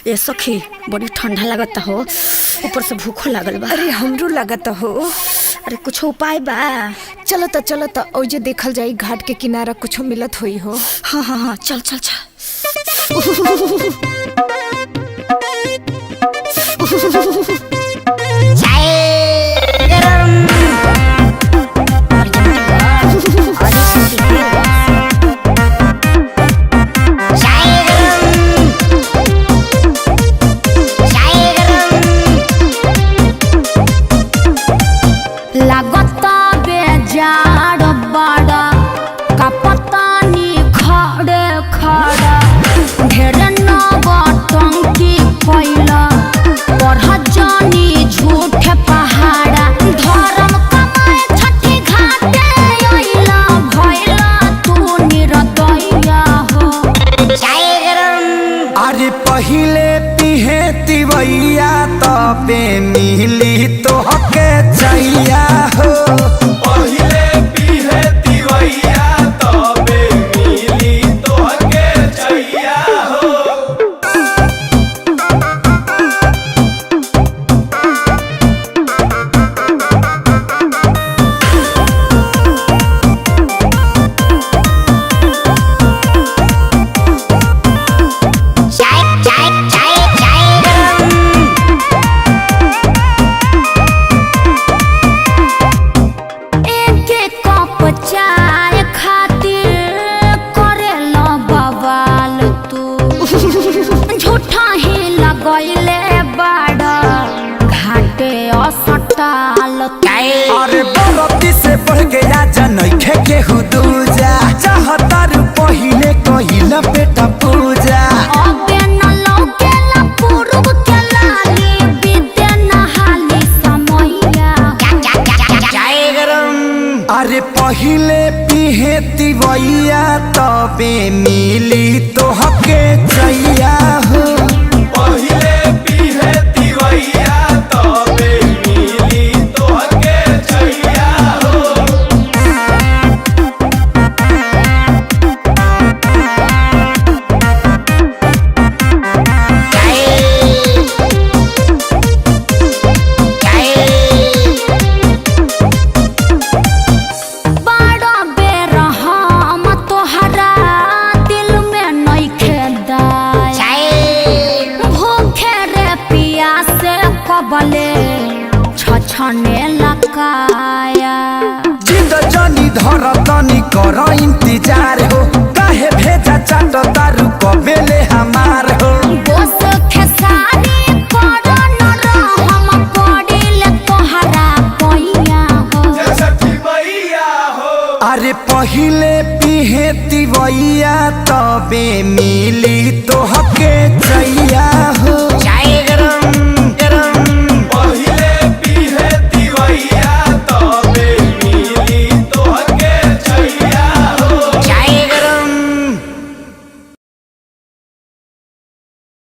ये सखी बड़ी ठंडा लगता हो, ऊपर से भूखो लागल बा। अरे हमरो लगता हो। अरे कुछ उपाय बा? चलो तो ओजे देखल जाई, घाट के किनारा कुछ मिलत होई हो। हाँ हाँ हाँ, चल चल चल। लागता बेजार बड़ा कपतानी खड़े खड़ा ढेर नौटंकी कैला पढ़ जानी झूठ पहाड़ा धर्म कमाए छठी घाटे अइला भइला तू निरदैया हो। अरे पहिले पिहे तिवैया तबे मिली तो हके जैया हो। पहिले पिहे तिवैया तबे मिली तो हके जैया हो। चाय खातिर करेला बवाल तू झूठा ही लगैले बाड़ा घाटे असटाल। अरे बरती से बढ़ गया जनैखे के हुदूजा चाहतारू पहिले कहिला बेटा पूजा। अबे न लौकेला पूर्व के लाली विद्या नहाली समैया। अरे पहिले पिहे तिवैया तबे मिली तो हके जैया हो। पहिले पिहे तिवैया तबे मिली तो हके जैया हो। बड़ा बेरहम तोहरा दिल में नइखे दाया भूखे रे पियासे कबले छछने लकाया। जिंद जनी धर तनी कर इंतजार हो, काहे भेजा चाट तारू कबेले हमार हो। बोस खेसारी कर न रहम पड़िले तोहरा पैया हो। छठी मैया हो। अरे पहिले पिहे तिवैया तबे मिली तो हके जैया